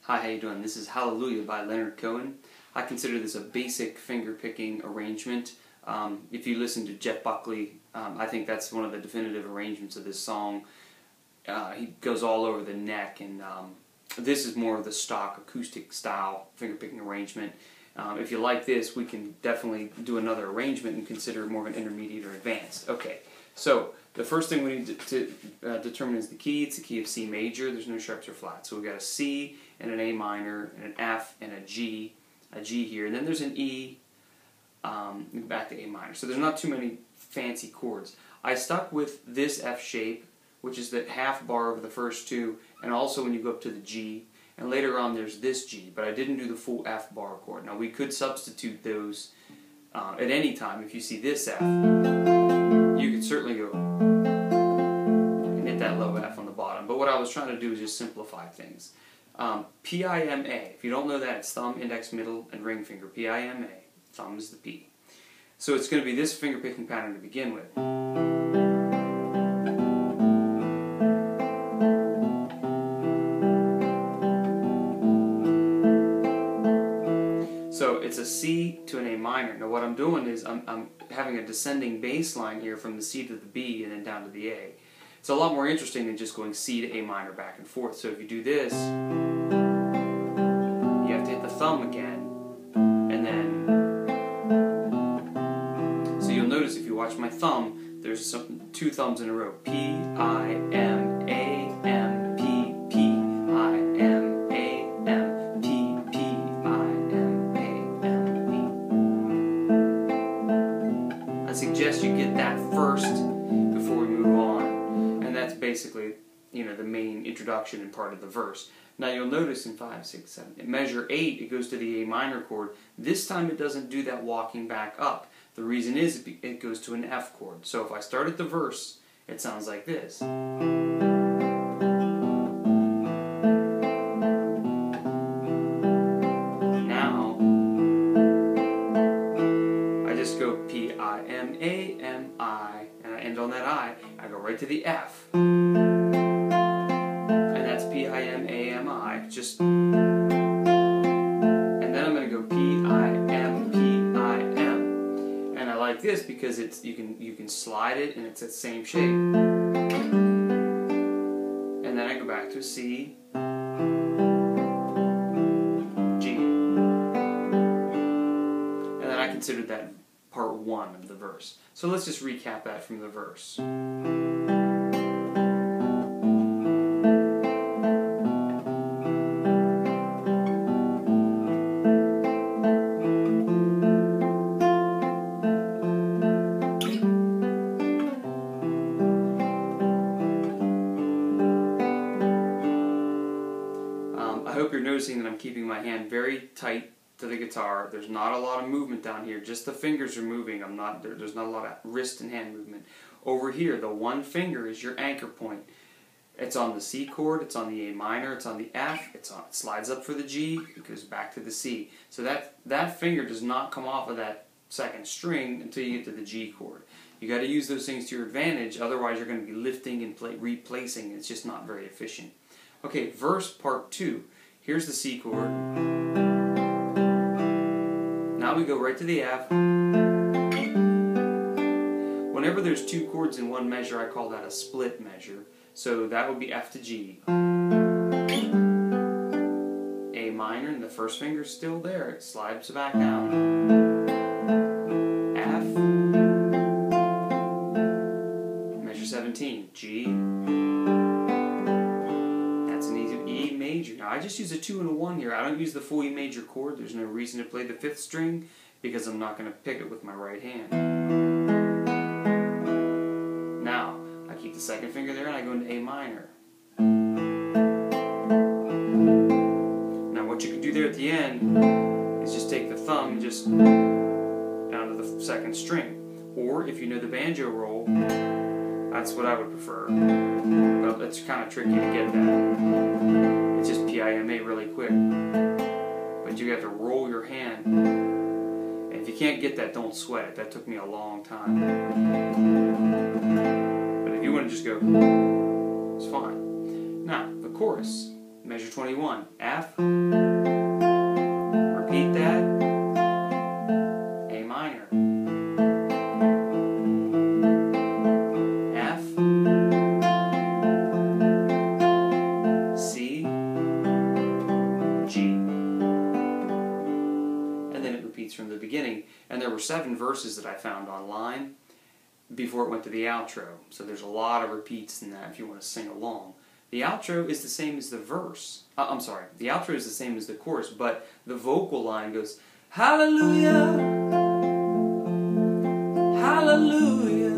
Hi, how you doing? This is Hallelujah by Leonard Cohen. I consider this a basic finger-picking arrangement. If you listen to Jeff Buckley, I think that's one of the definitive arrangements of this song. He goes all over the neck, and this is more of the stock acoustic style finger-picking arrangement. If you like this, we can definitely do another arrangement and consider it more of an intermediate or advanced. Okay, so the first thing we need to determine is the key. It's the key of C major. There's no sharps or flats. So we've got a C and an A minor and an F and a G here. And then there's an E back to A minor. So there's not too many fancy chords. I stuck with this F shape, which is the half bar of the first two, and also when you go up to the G. And later on there's this G, but I didn't do the full F bar chord. Now we could substitute those at any time. If you see this F, you could certainly go and hit that low F on the bottom. But what I was trying to do is just simplify things. P-I-M-A. If you don't know that, it's thumb, index, middle, and ring finger. P-I-M-A. Thumb is the P. So it's going to be this finger picking pattern to begin with. So it's a C to an A minor. Now what I'm doing is I'm having a descending bass line here from the C to the B and then down to the A. It's a lot more interesting than just going C to A minor back and forth. So if you do this, you have to hit the thumb again, and then, so you'll notice if you watch my thumb, there's two thumbs in a row. P-I-M-A-M, P-P-I-M-A-M, P-P-I-M-A-M-E. I suggest you get that first before we move on. And that's basically, the main introduction and part of the verse. Now you'll notice in 5, 6, 7, in measure 8, it goes to the A minor chord. This time it doesn't do that walking back up. The reason is it goes to an F chord. So if I start at the verse, it sounds like this. Now, I just go P-I-M-A-M-I, and I end on that I. I go right to the F. P-I-M-A-M-I, just, and then I'm going to go P-I-M, P-I-M, and I like this because it's you can slide it and it's the same shape, and then I go back to C, G, and then I considered that part 1 of the verse. So let's just recap that from the verse. I hope you're noticing that I'm keeping my hand very tight to the guitar. There's not a lot of movement down here. Just the fingers are moving. There's not a lot of wrist and hand movement. Over here, the one finger is your anchor point. It's on the C chord, it's on the A minor, it's on the F, it slides up for the G, it goes back to the C. So that finger does not come off of that second string until you get to the G chord. You got to use those things to your advantage, otherwise you're going to be lifting and replacing. It's just not very efficient. Okay, verse part 2. Here's the C chord. Now we go right to the F. Whenever there's two chords in one measure, I call that a split measure. So that would be F to G. A minor, and the first finger's still there. It slides back down. F. Measure 17. G. E major. Now I just use a 2 and a 1 here. I don't use the full E major chord. There's no reason to play the 5th string because I'm not going to pick it with my right hand. Now I keep the second finger there and I go into A minor. Now what you can do there at the end is just take the thumb and just down to the 2nd string. Or if you know the banjo roll, that's what I would prefer. But it's kind of tricky to get that. It's just P-I-M-A really quick. But you have to roll your hand. And if you can't get that, don't sweat it. That took me a long time. But if you want to just go, it's fine. Now, the chorus. measure 21, F, repeat that, A minor, F, C, G. And then it repeats from the beginning. And there were 7 verses that I found online before it went to the outro. So there's a lot of repeats in that if you want to sing along. The outro is the same as the verse. I'm sorry, the outro is the same as the chorus, but the vocal line goes, hallelujah, hallelujah,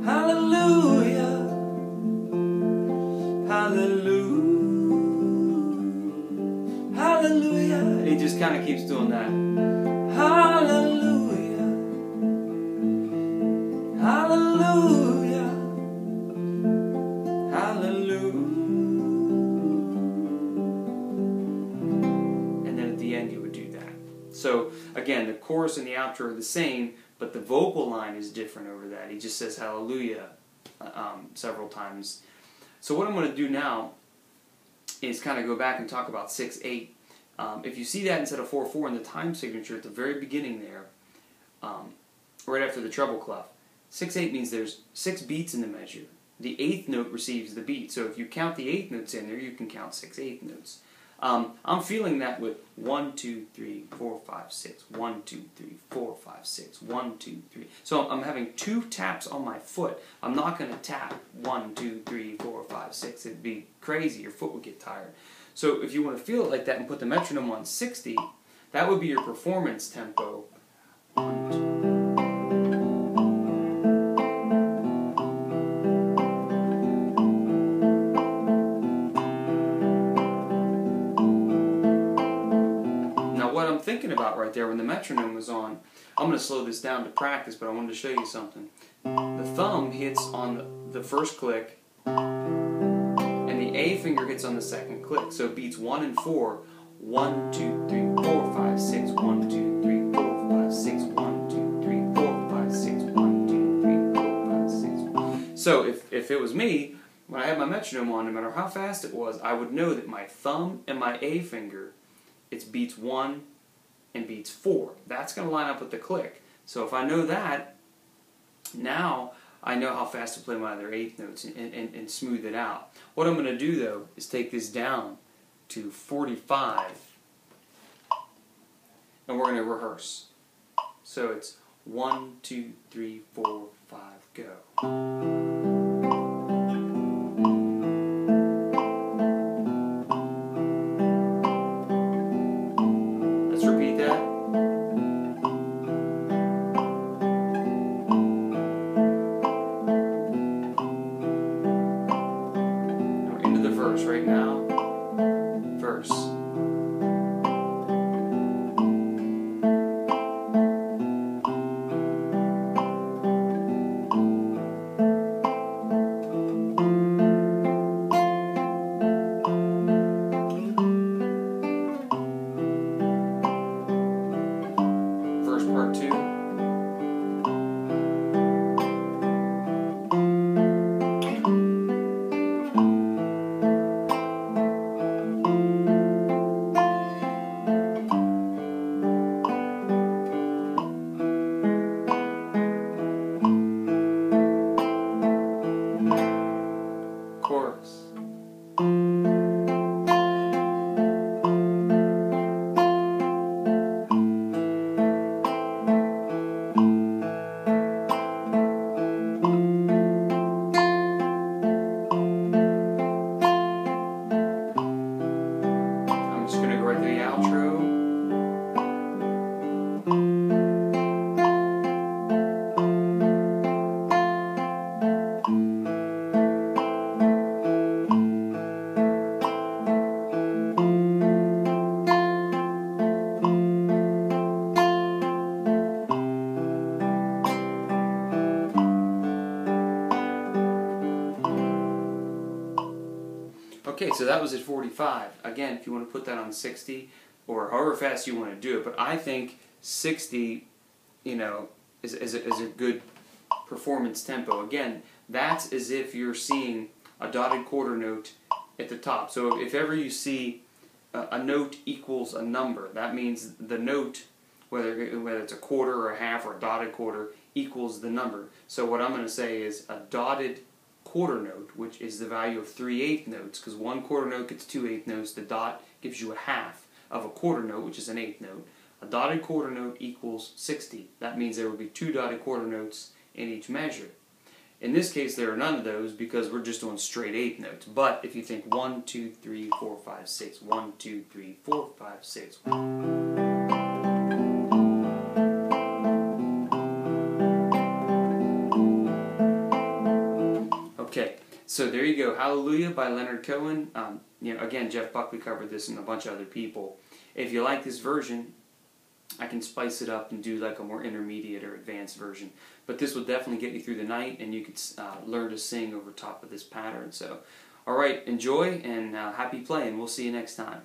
hallelujah, hallelujah, hallelujah. It just kind of keeps doing that. Hallelujah, hallelujah, hallelujah. And then at the end you would do that. So again, the chorus and the outro are the same, but the vocal line is different over that. He just says hallelujah several times. So what I'm going to do now is kind of go back and talk about 6/8. If you see that instead of 4/4 in the time signature at the very beginning there, right after the treble clef, 6/8 means there's 6 beats in the measure. The 8th note receives the beat. So if you count the 8 notes in there, you can count 6/8 notes. I'm feeling that with 1, 2, 3, 4, 5, 6, 1, 2, 3, 4, 5, 6, 1, 2, 3. So I'm having 2 taps on my foot. I'm not going to tap 1, 2, 3, 4, 5, 6. It'd be crazy. Your foot would get tired. So if you want to feel it like that and put the metronome on 60, that would be your performance tempo. 1, 2. Thinking about right there when the metronome was on, I'm going to slow this down to practice, but I wanted to show you something. The thumb hits on the first click, and the A finger hits on the second click. So beats 1 and 4. 1, 2, 3, 4, 5, 6. 1, 2, 3, 4, 5, 6. 1, 2, 3, 4, 5, 6. 1, 2, 3, 4, 5, 6. So if it was me, when I had my metronome on, no matter how fast it was, I would know that my thumb and my A finger, it's beats 1 and beats 4. That's going to line up with the click. So if I know that, now I know how fast to play my other 8th notes and smooth it out. What I'm going to do though is take this down to 45 and we're going to rehearse. So it's 1, 2, 3, 4, 5, go. Right now, verse. Verse part 2. Chorus. I'm just going to go right to the outro. Okay, so that was at 45. Again, if you want to put that on 60, or however fast you want to do it, but I think 60, you know, is a good performance tempo. Again, that's as if you're seeing a dotted quarter note at the top. So if ever you see a note equals a number, that means the note, whether it's a quarter or a half or a dotted quarter, equals the number. So what I'm going to say is a dotted quarter note, which is the value of 3/8 notes, because one quarter note gets 2/8 notes. The dot gives you a half of a quarter note, which is an eighth note. A dotted quarter note equals 60. That means there will be 2 dotted quarter notes in each measure. In this case, there are none of those because we're just doing straight eighth notes. But if you think 1, 2, 3, 4, 5, 6, 1, 2, 3, 4, 5, 6. Okay, so there you go. Hallelujah by Leonard Cohen. Again, Jeff Buckley covered this and a bunch of other people. If you like this version, I can spice it up and do like a more intermediate or advanced version. But this will definitely get you through the night, and you could learn to sing over top of this pattern. So, all right, enjoy and happy playing. We'll see you next time.